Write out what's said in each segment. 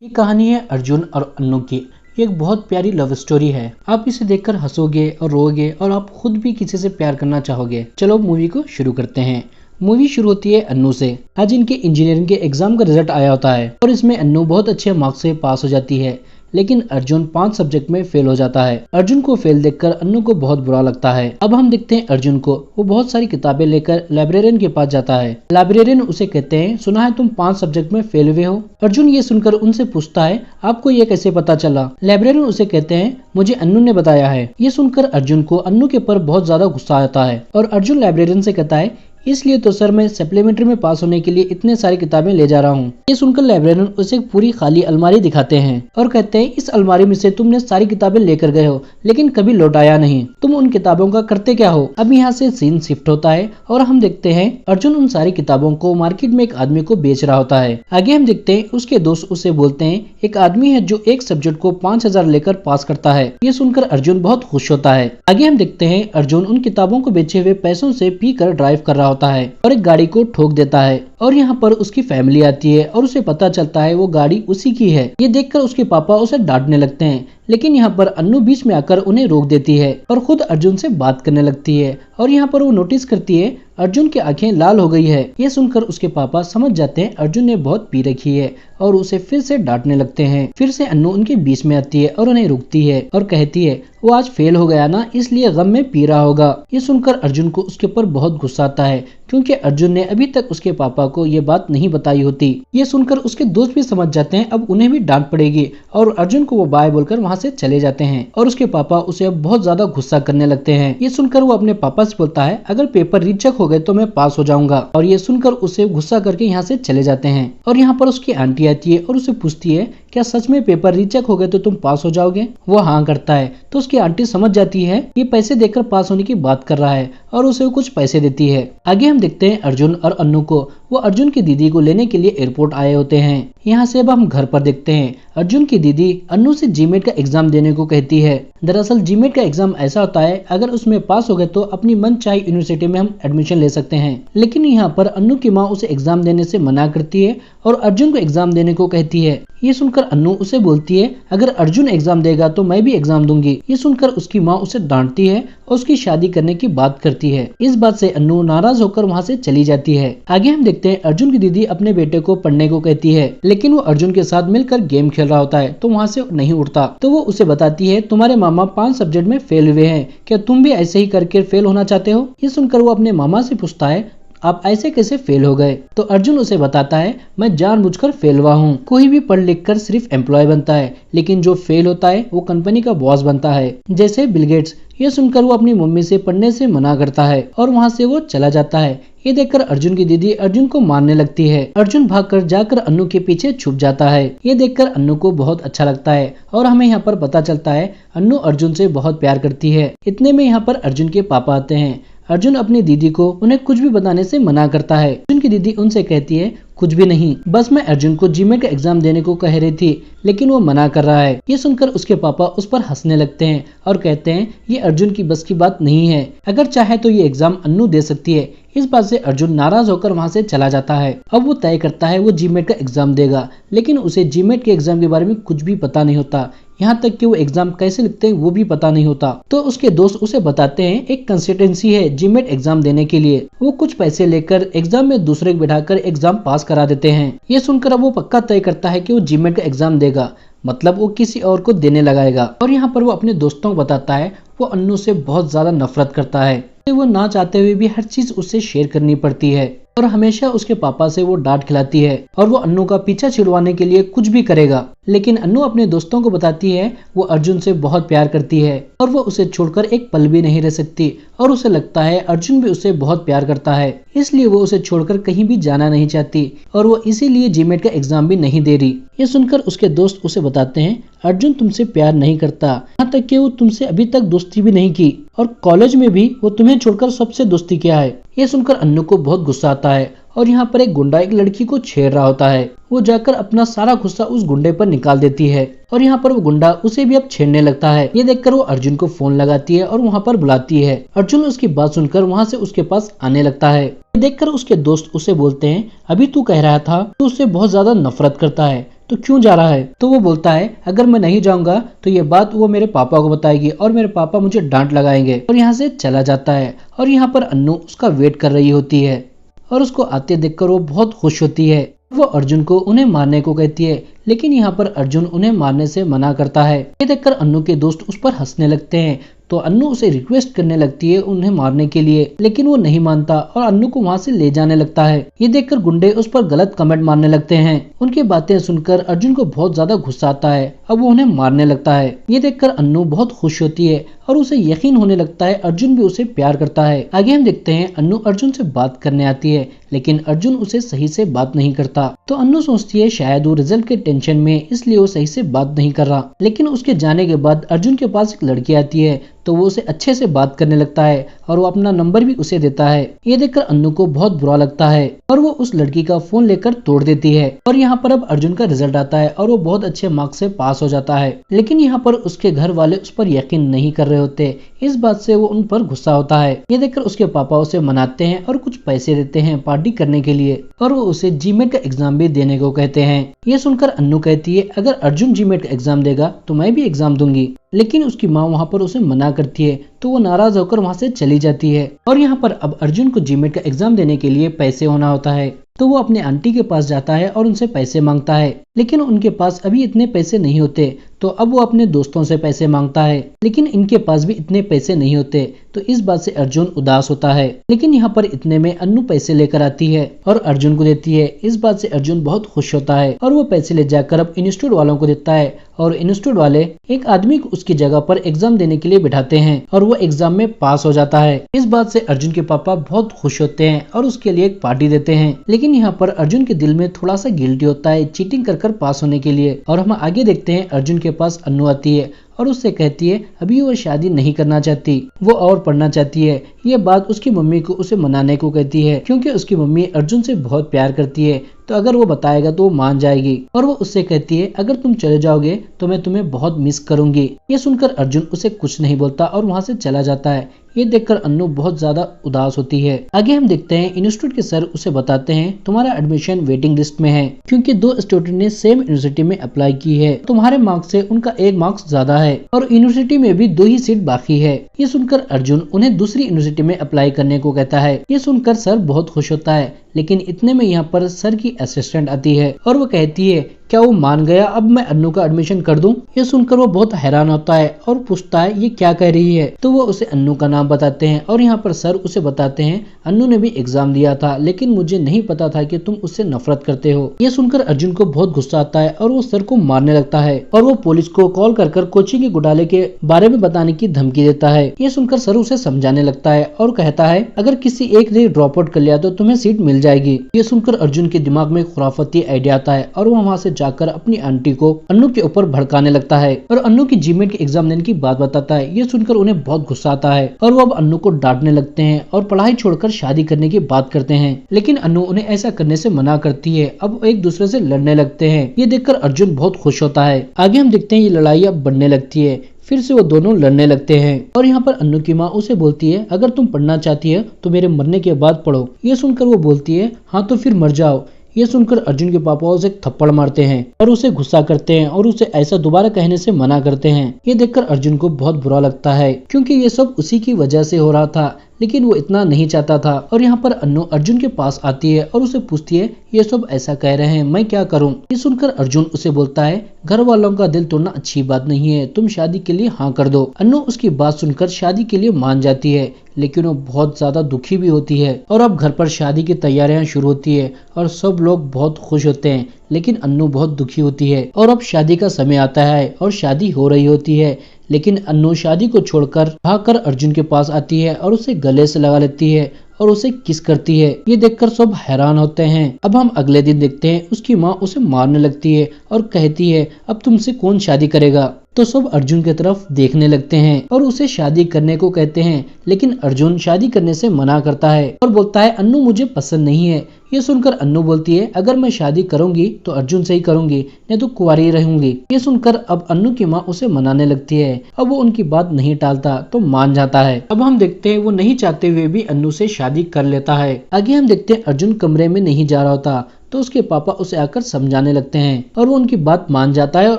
ये कहानी है अर्जुन और अन्नू की। ये एक बहुत प्यारी लव स्टोरी है। आप इसे देखकर हंसोगे और रोओगे और आप खुद भी किसी से प्यार करना चाहोगे। चलो मूवी को शुरू करते हैं। मूवी शुरू होती है अन्नू से। आज इनके इंजीनियरिंग के एग्जाम का रिजल्ट आया होता है और इसमें अन्नू बहुत अच्छे मार्क्स से पास हो जाती है, लेकिन अर्जुन 5 सब्जेक्ट में फेल हो जाता है। अर्जुन को फेल देखकर अन्नू को बहुत बुरा लगता है। अब हम देखते हैं अर्जुन को। वो बहुत सारी किताबें लेकर लाइब्रेरियन के पास जाता है। लाइब्रेरियन उसे कहते हैं, सुना है तुम 5 सब्जेक्ट में फेल हुए हो। अर्जुन ये सुनकर उनसे पूछता है, आपको ये कैसे पता चला। लाइब्रेरियन उसे कहते हैं, मुझे अन्नू ने बताया है। ये सुनकर अर्जुन को अन्नू के ऊपर बहुत ज्यादा गुस्सा आता है और अर्जुन लाइब्रेरियन से कहता है, इसलिए तो सर मैं सप्लीमेंट्री में पास होने के लिए इतने सारी किताबें ले जा रहा हूँ। ये सुनकर लाइब्रेरियन उसे एक पूरी खाली अलमारी दिखाते हैं और कहते हैं, इस अलमारी में से तुमने सारी किताबें लेकर गए हो लेकिन कभी लौटाया नहीं। तुम उन किताबों का करते क्या हो। अब यहाँ से सीन शिफ्ट होता है और हम देखते हैं अर्जुन उन सारी किताबों को मार्केट में एक आदमी को बेच रहा होता है। आगे हम देखते हैं उसके दोस्त उसे बोलते हैं, एक आदमी है जो एक सब्जेक्ट को 5000 लेकर पास करता है। ये सुनकर अर्जुन बहुत खुश होता है। आगे हम देखते हैं अर्जुन उन किताबों को बेचे हुए पैसों से पी कर ड्राइव कर रहा होता है और एक गाड़ी को ठोक देता है और यहाँ पर उसकी फैमिली आती है और उसे पता चलता है वो गाड़ी उसी की है। ये देखकर उसके पापा उसे डांटने लगते हैं, लेकिन यहाँ पर अन्नू बीच में आकर उन्हें रोक देती है और खुद अर्जुन से बात करने लगती है और यहाँ पर वो नोटिस करती है अर्जुन की आंखें लाल हो गई है। ये सुनकर उसके पापा समझ जाते हैं अर्जुन ने बहुत पी रखी है और उसे फिर से डांटने लगते हैं। फिर से अन्नू उनके बीच में आती है और उन्हें रोकती है और कहती है, वो आज फेल हो गया ना, इसलिए गम में पी रहा होगा। ये सुनकर अर्जुन को उसके ऊपर बहुत गुस्सा आता है क्योंकि अर्जुन ने अभी तक उसके पापा को ये बात नहीं बताई होती। ये सुनकर उसके दोस्त भी समझ जाते हैं अब उन्हें भी डांट पड़ेगी और अर्जुन को वो बाय बोलकर वहाँ से चले जाते हैं और उसके पापा उसे अब बहुत ज्यादा गुस्सा करने लगते हैं। ये सुनकर वो अपने पापा से बोलता है, अगर पेपर रीचेक हो गए तो मैं पास हो जाऊंगा। और ये सुनकर उसे गुस्सा करके यहाँ से चले जाते हैं और यहाँ पर उसकी आंटी आती है और उसे पूछती है, क्या सच में पेपर रीचेक हो गए तो तुम पास हो जाओगे। वो हाँ करता है तो उसकी आंटी समझ जाती है ये पैसे देकर पास होने की बात कर रहा है और उसे कुछ पैसे देती है। आगे हम देखते हैं अर्जुन और अन्नू को। वो अर्जुन की दीदी को लेने के लिए एयरपोर्ट आए होते हैं। यहाँ से अब हम घर पर देखते हैं अर्जुन की दीदी अन्नू से जीमेट का एग्जाम देने को कहती है। दरअसल जीमेट का एग्जाम ऐसा होता है, अगर उसमें पास हो गए तो अपनी मन चाहे यूनिवर्सिटी में हम एडमिशन ले सकते हैं। लेकिन यहाँ पर अन्नू की माँ उसे एग्जाम देने से मना करती है और अर्जुन को एग्जाम देने को कहती है। ये सुनकर अन्नू उसे बोलती है, अगर अर्जुन एग्जाम देगा तो मैं भी एग्जाम दूंगी। ये सुनकर उसकी माँ उसे डांटती है और उसकी शादी करने की बात करती है। इस बात से अन्नू नाराज होकर वहाँ से चली जाती है। आगे हम देखते हैं अर्जुन की दीदी अपने बेटे को पढ़ने को कहती है, लेकिन वो अर्जुन के साथ मिलकर गेम खेल रहा होता है तो वहाँ से नहीं उठता। तो वो उसे बताती है, तुम्हारे मामा 5 सब्जेक्ट में फेल हुए हैं, क्या तुम भी ऐसे ही करके फेल होना चाहते हो। ये सुनकर वो अपने मामा से पूछता है, आप ऐसे कैसे फेल हो गए। तो अर्जुन उसे बताता है, मैं जानबूझकर फेल हुआ हूँ। कोई भी पढ़ लिख कर सिर्फ एम्प्लॉय बनता है, लेकिन जो फेल होता है वो कंपनी का बॉस बनता है, जैसे बिल गेट्स। ये सुनकर वो अपनी मम्मी से पढ़ने से मना करता है और वहाँ से वो चला जाता है। ये देखकर अर्जुन की दीदी अर्जुन को मारने लगती है। अर्जुन भागकर जाकर अन्नू के पीछे छुप जाता है। ये देखकर अन्नू को बहुत अच्छा लगता है और हमें यहाँ पर पता चलता है अन्नू अर्जुन से बहुत प्यार करती है। इतने में यहाँ पर अर्जुन के पापा आते हैं। अर्जुन अपनी दीदी को उन्हें कुछ भी बताने से मना करता है। अर्जुन की दीदी उनसे कहती है, कुछ भी नहीं, बस मैं अर्जुन को जीमेट का एग्जाम देने को कह रही थी, लेकिन वो मना कर रहा है। ये सुनकर उसके पापा उस पर हंसने लगते हैं और कहते हैं, ये अर्जुन की बस की बात नहीं है, अगर चाहे तो ये एग्जाम अन्नू दे सकती है। इस बात से अर्जुन नाराज होकर वहाँ से चला जाता है। अब वो तय करता है वो जीमेट का एग्जाम देगा, लेकिन उसे जीमेट के एग्जाम के बारे में कुछ भी पता नहीं होता, यहाँ तक कि वो एग्जाम कैसे लिखते हैं वो भी पता नहीं होता। तो उसके दोस्त उसे बताते हैं एक कंसल्टेंसी है जीमेट एग्जाम देने के लिए, वो कुछ पैसे लेकर एग्जाम में दूसरे को बिठाकर एग्जाम पास करा देते हैं। ये सुनकर अब वो पक्का तय करता है कि वो जीमेट का एग्जाम देगा, मतलब वो किसी और को देने लगाएगा। और यहाँ पर वो अपने दोस्तों को बताता है वो अन्नू से बहुत ज्यादा नफरत करता है। वो ना चाहते हुए भी हर चीज उससे शेयर करनी पड़ती है और हमेशा उसके पापा से वो डांट खिलाती है और वो अन्नू का पीछा छुड़वाने के लिए कुछ भी करेगा। लेकिन अन्नू अपने दोस्तों को बताती है वो अर्जुन से बहुत प्यार करती है और वो उसे छोड़कर एक पल भी नहीं रह सकती और उसे लगता है अर्जुन भी उसे बहुत प्यार करता है, इसलिए वो उसे छोड़कर कहीं भी जाना नहीं चाहती और वो इसीलिए जीमेट का एग्जाम भी नहीं दे रही। ये सुनकर उसके दोस्त उसे बताते हैं अर्जुन तुमसे प्यार नहीं करता, यहाँ तक कि वो तुमसे अभी तक दोस्ती भी नहीं की और कॉलेज में भी वो तुम्हें छोड़कर सबसे दोस्ती किया है। ये सुनकर अन्नू को बहुत गुस्सा आता है और यहाँ पर एक गुंडा एक लड़की को छेड़ रहा होता है। वो जाकर अपना सारा गुस्सा उस गुंडे पर निकाल देती है और यहाँ पर वो गुंडा उसे भी अब छेड़ने लगता है। ये देखकर वो अर्जुन को फोन लगाती है और वहाँ पर बुलाती है। अर्जुन उसकी बात सुनकर वहाँ से उसके पास आने लगता है। देखकर उसके दोस्त उसे बोलते हैं, अभी तू कह रहा था तू उससे बहुत ज्यादा नफरत करता है, तो क्यों जा रहा है? तो वो बोलता है अगर मैं नहीं जाऊंगा तो ये बात वो मेरे पापा को बताएगी और मेरे पापा मुझे डांट लगाएंगे, और यहाँ से चला जाता है। और यहाँ पर अन्नू उसका वेट कर रही होती है और उसको आते देखकर वो बहुत खुश होती है। वो अर्जुन को उन्हें मारने को कहती है, लेकिन यहाँ पर अर्जुन उन्हें मारने से मना करता है। ये देखकर अन्नू के दोस्त उस पर हंसने लगते हैं, तो अन्नू उसे रिक्वेस्ट करने लगती है उन्हें मारने के लिए, लेकिन वो नहीं मानता और अन्नू को वहाँ से ले जाने लगता है। ये देखकर गुंडे उस पर गलत कमेंट मारने लगते हैं। उनकी बातें सुनकर अर्जुन को बहुत ज्यादा गुस्सा आता है। अब वो उन्हें मारने लगता है। ये देखकर अन्नू बहुत खुश होती है और उसे यकीन होने लगता है अर्जुन भी उसे प्यार करता है। आगे हम देखते हैं अन्नू अर्जुन से बात करने आती है, लेकिन अर्जुन उसे सही से बात नहीं करता। तो अन्नू सोचती है शायद वो रिजल्ट के टेंशन में इसलिए वो सही से बात नहीं कर रहा। लेकिन उसके जाने के बाद अर्जुन के पास एक लड़की आती है, तो वो उसे अच्छे से बात करने लगता है और वो अपना नंबर भी उसे देता है। ये देखकर अन्नू को बहुत बुरा लगता है और वो उस लड़की का फोन लेकर तोड़ देती है। और यहाँ पर अब अर्जुन का रिजल्ट आता है और वो बहुत अच्छे मार्क्स से पास हो जाता है। लेकिन यहाँ पर उसके घर वाले उस पर यकीन नहीं कर रहे होते। इस बात से वो उन पर गुस्सा होता है। ये देखकर उसके पापा उसे मनाते हैं और कुछ पैसे देते हैं पार्टी करने के लिए, और वो उसे जीमेट का एग्जाम भी देने को कहते हैं। ये सुनकर अन्नू कहती है अगर अर्जुन जीमेट का एग्जाम देगा तो मैं भी एग्जाम दूंगी, लेकिन उसकी माँ वहाँ पर उसे मना करती है, तो वो नाराज होकर वहाँ से चली जाती है। और यहाँ पर अब अर्जुन को जीमेट का एग्जाम देने के लिए पैसे होना होता है, तो वो अपने आंटी के पास जाता है और उनसे पैसे मांगता है, लेकिन उनके पास अभी इतने पैसे नहीं होते। तो अब वो अपने दोस्तों से पैसे मांगता है, लेकिन इनके पास भी इतने पैसे नहीं होते। तो इस बात से अर्जुन उदास होता है। लेकिन यहाँ पर इतने में अन्नू पैसे लेकर आती है और अर्जुन को देती है। इस बात से अर्जुन बहुत खुश होता है और वो पैसे ले जाकर अब इंस्टीट्यूट वालों को देता है, और इंस्टीट्यूट वाले एक आदमी को उसकी जगह पर एग्जाम देने के लिए बिठाते हैं और वो एग्जाम में पास हो जाता है। इस बात से अर्जुन के पापा बहुत खुश होते हैं और उसके लिए एक पार्टी देते हैं। लेकिन यहाँ पर अर्जुन के दिल में थोड़ा सा गिल्टी होता है चीटिंग कर पास होने के लिए। और हम आगे देखते हैं अर्जुन के पास अन्नू आती है और उससे कहती है अभी वो शादी नहीं करना चाहती, वो और पढ़ना चाहती है। ये बात उसकी मम्मी को उसे मनाने को कहती है, क्योंकि उसकी मम्मी अर्जुन से बहुत प्यार करती है, तो अगर वो बताएगा तो वो मान जाएगी। और वो उससे कहती है अगर तुम चले जाओगे तो मैं तुम्हें बहुत मिस करूंगी। ये सुनकर अर्जुन उसे कुछ नहीं बोलता और वहाँ से चला जाता है। ये देखकर अन्नू बहुत ज्यादा उदास होती है। आगे हम देखते हैं इंस्टीट्यूट के सर उसे बताते हैं तुम्हारा एडमिशन वेटिंग लिस्ट में है, क्योंकि 2 स्टूडेंट ने सेम यूनिवर्सिटी में अप्लाई की है। तुम्हारे मार्क्स से उनका 1 मार्क्स ज्यादा है और यूनिवर्सिटी में भी 2 ही सीट बाकी है। ये सुनकर अर्जुन उन्हें दूसरी यूनिवर्सिटी में अप्लाई करने को कहता है। ये सुनकर सर बहुत खुश होता है, लेकिन इतने में यहाँ पर सर की असिस्टेंट आती है और वो कहती है क्या वो मान गया, अब मैं अन्नू का एडमिशन कर दूं? ये सुनकर वो बहुत हैरान होता है और पूछता है ये क्या कह रही है। तो वो उसे अन्नू का नाम बताते हैं और यहाँ पर सर उसे बताते हैं अन्नू ने भी एग्जाम दिया था, लेकिन मुझे नहीं पता था कि तुम उससे नफरत करते हो। ये सुनकर अर्जुन को बहुत गुस्सा आता है और वो सर को मारने लगता है और वो पुलिस को कॉल कर कोचिंग के घोटाले के बारे में बताने की धमकी देता है। ये सुनकर सर उसे समझाने लगता है और कहता है अगर किसी एक ने ड्रॉप आउट कर लिया तो तुम्हें सीट मिल जाएगी। ये सुनकर अर्जुन के दिमाग में खुराफती आइडिया आता है और वो वहाँ से जाकर अपनी आंटी को अन्नू के ऊपर भड़काने लगता है और अन्नू की जीमेट के एग्जाम देने की बात बताता है। ये सुनकर उन्हें बहुत गुस्सा आता है और वो अब अन्नू को डांटने लगते हैं और पढ़ाई छोड़कर शादी करने की बात करते हैं, लेकिन अन्नू उन्हें ऐसा करने से मना करती है। अब एक दूसरे से लड़ने लगते हैं। ये देखकर अर्जुन बहुत खुश होता है। आगे हम देखते हैं ये लड़ाई अब बढ़ने लगती है, फिर से वो दोनों लड़ने लगते हैं और यहाँ पर अन्नू की माँ उसे बोलती है अगर तुम पढ़ना चाहती है तो मेरे मरने के बाद पढ़ो। ये सुनकर वो बोलती है हाँ तो फिर मर जाओ। ये सुनकर अर्जुन के पापा उसे थप्पड़ मारते हैं और उसे गुस्सा करते हैं और उसे ऐसा दोबारा कहने से मना करते हैं। ये देखकर अर्जुन को बहुत बुरा लगता है, क्योंकि ये सब उसी की वजह से हो रहा था, लेकिन वो इतना नहीं चाहता था। और यहाँ पर अन्नू अर्जुन के पास आती है और उसे पूछती है ये सब ऐसा कह रहे हैं, मैं क्या करूँ? ये सुनकर अर्जुन उसे बोलता है घर वालों का दिल तोड़ना अच्छी बात नहीं है, तुम शादी के लिए हाँ कर दो। अन्नू उसकी बात सुनकर शादी के लिए मान जाती है, लेकिन वो बहुत ज्यादा दुखी भी होती है। और अब घर पर शादी की तैयारियां शुरू होती है और सब लोग बहुत खुश होते हैं, लेकिन अन्नू बहुत दुखी होती है। और अब शादी का समय आता है और शादी हो रही होती है, लेकिन अन्नू शादी को छोड़कर भागकर अर्जुन के पास आती है और उसे गले से लगा लेती है और उसे किस करती है। ये देखकर सब हैरान होते हैं। अब हम अगले दिन देखते हैं उसकी माँ उसे मारने लगती है और कहती है अब तुमसे कौन शादी करेगा? तो सब अर्जुन की तरफ देखने लगते हैं और उसे शादी करने को कहते हैं, लेकिन अर्जुन शादी करने से मना करता है और बोलता है अन्नू मुझे पसंद नहीं है। ये सुनकर अन्नू बोलती है अगर मैं शादी करूंगी तो अर्जुन से ही करूंगी, नहीं तो कुंवारी रहूंगी। ये सुनकर अब अन्नू की माँ उसे मनाने लगती है। अब वो उनकी बात नहीं टालता तो मान जाता है। अब हम देखते हैं वो नहीं चाहते हुए भी अन्नू से शादी कर लेता है। आगे हम देखते हैं अर्जुन कमरे में नहीं जा रहा होता, तो उसके पापा उसे आकर समझाने लगते हैं और वो उनकी बात मान जाता है और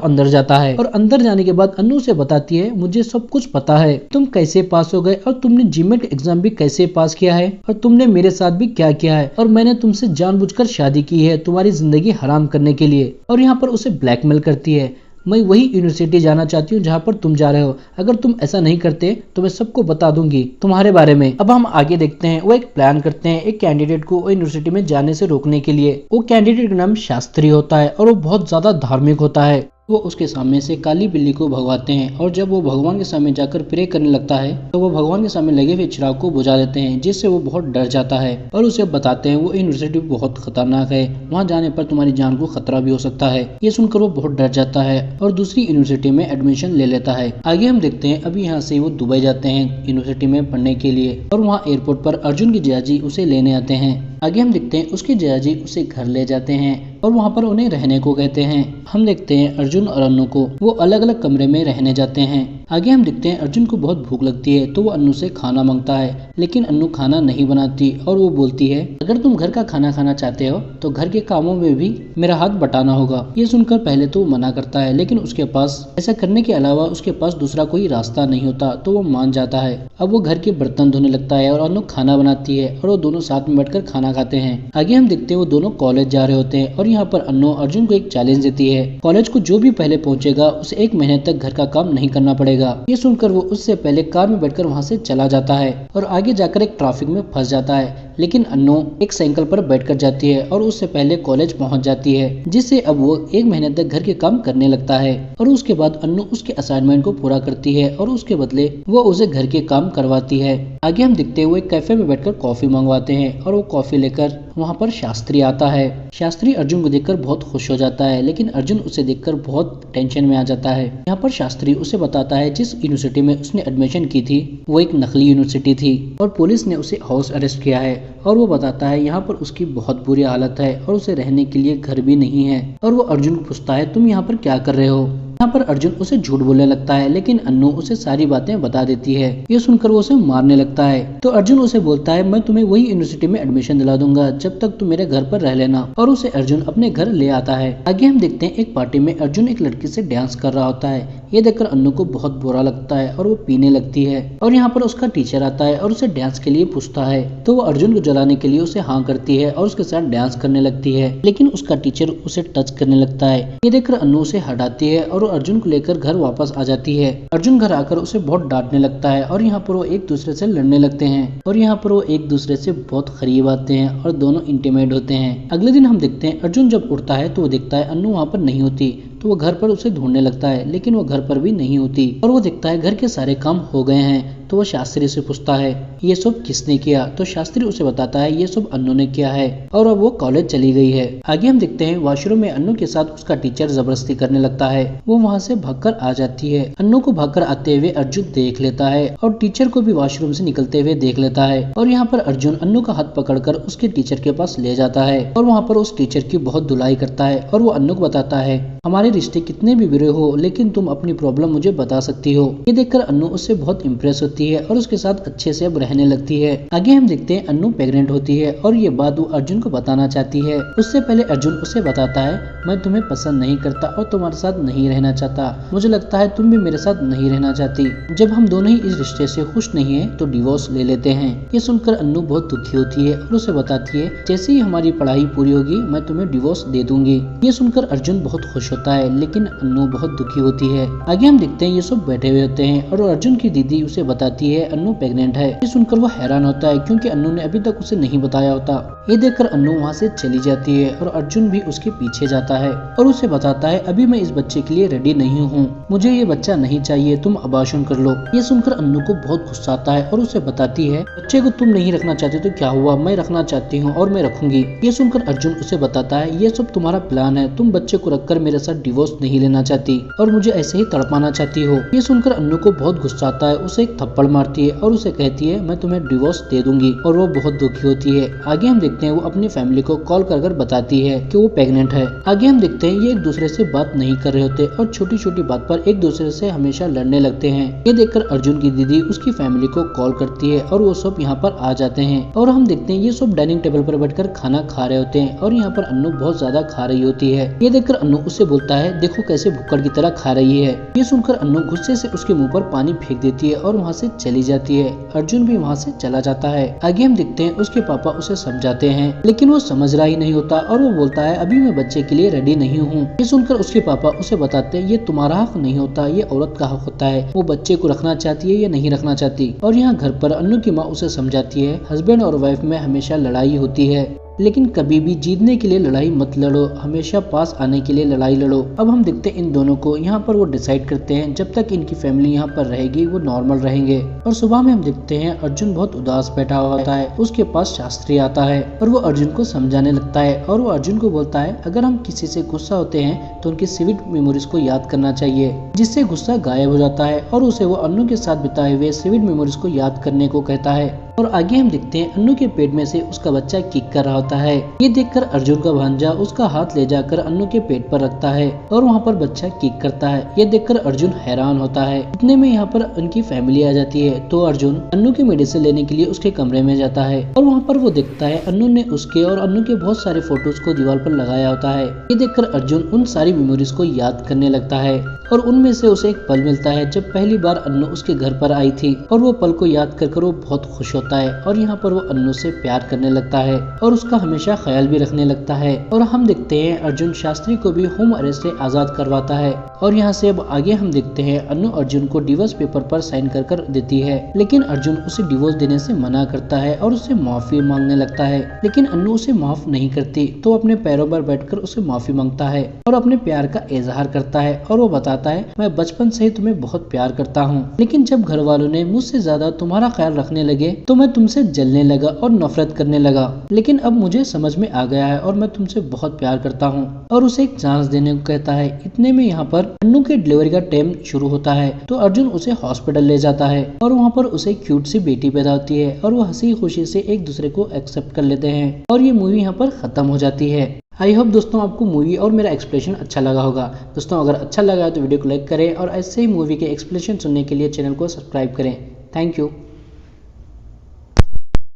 अंदर जाता है। और अंदर जाने के बाद अन्नू से बताती है, मुझे सब कुछ पता है, तुम कैसे पास हो गए और तुमने जीमेट एग्जाम भी कैसे पास किया है और तुमने मेरे साथ भी क्या किया है और मैंने तुमसे जानबूझकर शादी की है तुम्हारी जिंदगी हराम करने के लिए। और यहाँ पर उसे ब्लैकमेल करती है, मैं वही यूनिवर्सिटी जाना चाहती हूँ जहाँ पर तुम जा रहे हो, अगर तुम ऐसा नहीं करते तो मैं सबको बता दूंगी तुम्हारे बारे में। अब हम आगे देखते हैं, वो एक प्लान करते हैं एक कैंडिडेट को यूनिवर्सिटी में जाने से रोकने के लिए। वो कैंडिडेट का नाम शास्त्री होता है और वो बहुत ज्यादा धार्मिक होता है। वो उसके सामने से काली बिल्ली को भगवाते हैं और जब वो भगवान के सामने जाकर प्रे करने लगता है तो वो भगवान के सामने लगे हुए चिराग को बुझा देते हैं, जिससे वो बहुत डर जाता है और उसे बताते हैं वो यूनिवर्सिटी बहुत खतरनाक है, वहाँ जाने पर तुम्हारी जान को खतरा भी हो सकता है। ये सुनकर वो बहुत डर जाता है और दूसरी यूनिवर्सिटी में एडमिशन ले लेता है। आगे हम देखते हैं अभी यहाँ से वो दुबई जाते हैं यूनिवर्सिटी में पढ़ने के लिए और वहाँ एयरपोर्ट पर अर्जुन के जियाजी उसे लेने आते हैं। आगे हम देखते हैं उसके जियाजी उसे घर ले जाते हैं और वहाँ पर उन्हें रहने को कहते हैं। हम देखते हैं अर्जुन और अन्नू को, वो अलग अलग कमरे में रहने जाते हैं। आगे हम देखते हैं अर्जुन को बहुत भूख लगती है तो वो अन्नू से खाना मांगता है, लेकिन अन्नू खाना नहीं बनाती और वो बोलती है, अगर तुम घर का खाना खाना चाहते हो तो घर के कामों में भी मेरा हाथ बटाना होगा। ये सुनकर पहले तो वो मना करता है, लेकिन उसके पास ऐसा करने के अलावा उसके पास दूसरा कोई रास्ता नहीं होता तो वो मान जाता है। अब वो घर के बर्तन धोने लगता है और अन्नू खाना बनाती है और वो दोनों साथ में बैठकर खाना खाते हैं। आगे हम देखते हैं वो दोनों कॉलेज जा रहे होते हैं और यहाँ पर अन्नू अर्जुन को एक चैलेंज देती है, कॉलेज को जो भी पहले पहुंचेगा उसे 1 महीने तक घर का काम नहीं करना पड़ेगा। ये सुनकर वो उससे पहले कार में बैठकर वहाँ से चला जाता है और आगे जाकर एक ट्रैफिक में फंस जाता है, लेकिन अन्नू एक साइकिल पर बैठकर जाती है और उससे पहले कॉलेज पहुंच जाती है, जिससे अब वो 1 महीने तक घर के काम करने लगता है। और उसके बाद अन्नू उसके असाइनमेंट को पूरा करती है और उसके बदले वो उसे घर के काम करवाती है। आगे हम देखते हुए एक कैफे में बैठकर कॉफी मंगवाते हैं और वो कॉफी लेकर वहाँ पर शास्त्री आता है। शास्त्री अर्जुन को देखकर बहुत खुश हो जाता है, लेकिन अर्जुन उसे देखकर बहुत टेंशन में आ जाता है। यहाँ पर शास्त्री उसे बताता है जिस यूनिवर्सिटी में उसने एडमिशन की थी वो एक नकली यूनिवर्सिटी थी और पुलिस ने उसे हाउस अरेस्ट किया है। और वो बताता है यहाँ पर उसकी बहुत बुरी हालत है और उसे रहने के लिए घर भी नहीं है। और वो अर्जुन को पूछता है, तुम यहाँ पर क्या कर रहे हो? यहाँ पर अर्जुन उसे झूठ बोलने लगता है, लेकिन अन्नू उसे सारी बातें बता देती है। ये सुनकर वो उसे मारने लगता है तो अर्जुन उसे बोलता है, मैं तुम्हें वही यूनिवर्सिटी में एडमिशन दिला दूंगा जब तक तुम मेरे घर पर रह लेना। और उसे अर्जुन अपने घर ले आता है। आगे हम देखते हैं एक पार्टी में अर्जुन एक लड़की से डांस कर रहा होता है। ये देखकर अन्नू को बहुत बुरा लगता है और वो पीने लगती है। और यहाँ पर उसका टीचर आता है और उसे डांस के लिए पूछता है तो वो अर्जुन को जलाने के लिए उसे हाँ करती है और उसके साथ डांस करने लगती है, लेकिन उसका टीचर उसे टच करने लगता है। ये देखकर अन्नू उसे हटाती है और अर्जुन को लेकर घर वापस आ जाती है। अर्जुन घर आकर उसे बहुत डांटने लगता है और यहाँ पर वो एक दूसरे से लड़ने लगते हैं और यहाँ पर वो एक दूसरे से बहुत करीब आते हैं और दोनों इंटीमेट होते हैं। अगले दिन हम देखते हैं अर्जुन जब उठता है तो वो देखता है अन्नू वहाँ पर नहीं होती तो वो घर पर उसे ढूंढने लगता है, लेकिन वो घर पर भी नहीं होती और वो देखता है घर के सारे काम हो गए हैं। तो वो शास्त्री से पूछता है ये सब किसने किया, तो शास्त्री उसे बताता है ये सब अन्नू ने किया है और अब वो कॉलेज चली गई है। आगे हम देखते हैं वॉशरूम में अन्नू के साथ उसका टीचर जबरदस्ती करने लगता है। वो वहाँ से भागकर आ जाती है। अन्नू को भागकर आते हुए अर्जुन देख लेता है और टीचर को भी वॉशरूम से निकलते हुए देख लेता है। और यहाँ पर अर्जुन अन्नू का हाथ पकड़कर उसके टीचर के पास ले जाता है और वहाँ पर उस टीचर की बहुत धुलाई करता है और वो अन्नू को बताता है हमारे रिश्ते कितने भी बुरे हो लेकिन तुम अपनी प्रॉब्लम मुझे बता सकती हो। ये देखकर अन्नू उससे बहुत इम्प्रेस होती है और उसके साथ अच्छे से अब रहने लगती है। आगे हम देखते हैं अन्नू प्रेग्नेंट होती है और ये बात वो अर्जुन को बताना चाहती है। उससे पहले अर्जुन उसे बताता है मैं तुम्हें पसंद नहीं करता और तुम्हारे साथ नहीं रहना चाहता, मुझे लगता है तुम भी मेरे साथ नहीं रहना चाहती। जब हम दोनों ही इस रिश्ते से खुश नहीं है तो डिवोर्स ले लेते हैं। ये सुनकर अन्नू बहुत दुखी होती है और उसे बताती है जैसे ही हमारी पढ़ाई पूरी होगी मैं तुम्हें डिवोर्स दे दूंगी। ये सुनकर अर्जुन बहुत खुश होता है, लेकिन अन्नू बहुत दुखी होती है। आगे हम देखते हैं ये सब बैठे हुए होते हैं और अर्जुन की दीदी उसे बताती है अन्नू प्रेग्नेंट है। ये सुनकर वो हैरान होता है क्योंकि अन्नू ने अभी तक उसे नहीं बताया होता। ये देखकर अन्नू वहाँ से चली जाती है और अर्जुन भी उसके पीछे जाता है और उसे बताता है अभी मैं इस बच्चे के लिए रेडी नहीं हूँ, मुझे ये बच्चा नहीं चाहिए, तुम अबॉर्शन कर लो। ये सुनकर अन्नू को बहुत गुस्सा आता है और उसे बताती है बच्चे को तुम नहीं रखना चाहते तो क्या हुआ, मैं रखना चाहती हूँ और मैं रखूंगी। ये सुनकर अर्जुन उसे बताता है ये सब तुम्हारा प्लान है, तुम बच्चे को रखकर मेरे साथ डिवोर्स नहीं लेना चाहती और मुझे ऐसे ही तड़पाना चाहती हो। ये सुनकर अन्नू को बहुत गुस्सा आता है, उसे एक थप्पड़ थप्पड़ मारती है और उसे कहती है मैं तुम्हें डिवोर्स दे दूंगी, और वो बहुत दुखी होती है। आगे हम देखते हैं वो अपनी फैमिली को कॉल कर बताती है कि वो प्रेग्नेंट है। आगे हम देखते हैं ये एक दूसरे से बात नहीं कर रहे होते और छोटी छोटी बात पर एक दूसरे से हमेशा लड़ने लगते हैं। ये देखकर अर्जुन की दीदी उसकी फैमिली को कॉल करती है और वो सब यहाँ पर आ जाते हैं। और हम देखते हैं ये सब डाइनिंग टेबल पर बैठकर खाना खा रहे होते हैं और यहाँ पर अन्नू बहुत ज्यादा खा रही होती है। ये देखकर अन्नू उससे बोलता है देखो कैसे भुक्कड़ की तरह खा रही है। ये सुनकर अन्नू गुस्से से उसके मुंह पर पानी फेंक देती है और वहाँ से चली जाती है। अर्जुन भी वहाँ से चला जाता है। आगे हम देखते हैं उसके पापा उसे समझाते हैं लेकिन वो समझ रहा ही नहीं होता और वो बोलता है अभी मैं बच्चे के लिए रेडी नहीं हूँ। ये सुनकर उसके पापा उसे बताते हैं ये तुम्हारा हक नहीं होता, ये औरत का हक होता है, वो बच्चे को रखना चाहती है या नहीं रखना चाहती। और यहाँ घर पर अन्नू की माँ उसे समझाती है हस्बैंड और वाइफ में हमेशा लड़ाई होती है लेकिन कभी भी जीतने के लिए लड़ाई मत लड़ो, हमेशा पास आने के लिए लड़ाई लड़ो। अब हम देखते हैं इन दोनों को यहाँ पर वो डिसाइड करते हैं जब तक इनकी फैमिली यहाँ पर रहेगी वो नॉर्मल रहेंगे। और सुबह में हम देखते हैं अर्जुन बहुत उदास बैठा हुआ होता है, उसके पास शास्त्री आता है और वो अर्जुन को समझाने लगता है और वो अर्जुन को बोलता है अगर हम किसी से गुस्सा होते हैं तो उनकी स्वीट मेमोरीज को याद करना चाहिए जिससे गुस्सा गायब हो जाता है। और उसे वो अन्नू के साथ बिताए हुए स्वीट मेमोरीज को याद करने को कहता है। और आगे हम देखते हैं अन्नू के पेट में से उसका बच्चा किक कर रहा होता है। ये देखकर अर्जुन का भांजा उसका हाथ ले जाकर अन्नू के पेट पर रखता है और वहाँ पर बच्चा किक करता है। ये देखकर अर्जुन हैरान होता है। इतने में यहाँ पर उनकी फैमिली आ जाती है तो अर्जुन अन्नू की मेडिसिन लेने के लिए उसके कमरे में जाता है और वहाँ पर वो देखता है अन्नू ने उसके और अन्नू के बहुत सारे फोटोज को दीवार पर लगाया होता है। ये देखकर अर्जुन उन सारी मेमोरीज को याद करने लगता है और उनमें से उसे एक पल मिलता है जब पहली बार अन्नू उसके घर पर आई थी और वो पल को याद कर वो बहुत खुश होता है और यहाँ पर वो अन्नू से प्यार करने लगता है और उसका हमेशा ख्याल भी रखने लगता है। और हम देखते हैं अर्जुन शास्त्री को भी होम अरेस्ट से आजाद करवाता है। और यहाँ से अब आगे हम देखते हैं अन्नू अर्जुन को डिवोर्स पेपर पर साइन कर देती है लेकिन अर्जुन उसे डिवोर्स देने से मना करता है और उससे माफी मांगने लगता है लेकिन अन्नू उसे माफ नहीं करती तो अपने पैरों पर बैठकर उसे माफी मांगता है और अपने प्यार का इजहार करता है और वो बताता है मैं बचपन से ही तुम्हें बहुत प्यार करता हूँ लेकिन जब घर वालों ने मुझसे ज्यादा तुम्हारा ख्याल रखने लगे तो मैं तुमसे जलने लगा और नफरत करने लगा लेकिन अब मुझे समझ में आ गया है और मैं तुमसे बहुत प्यार करता हूँ और उसे एक चांस देने को कहता है। इतने में यहाँ पर अन्नू के डिलीवरी का टाइम शुरू होता है तो अर्जुन उसे हॉस्पिटल ले जाता है और वहाँ पर उसे क्यूट सी बेटी पैदा होती है और वो हंसी खुशी से एक दूसरे को एक्सेप्ट कर लेते हैं और ये मूवी यहाँ पर खत्म हो जाती है। आई होप दोस्तों आपको मूवी और मेरा एक्सप्लेनेशन अच्छा लगा होगा। दोस्तों अगर अच्छा लगा तो वीडियो को लाइक करें और ऐसे ही मूवी के एक्सप्लेनेशन सुनने के लिए चैनल को सब्सक्राइब करें। Thank you.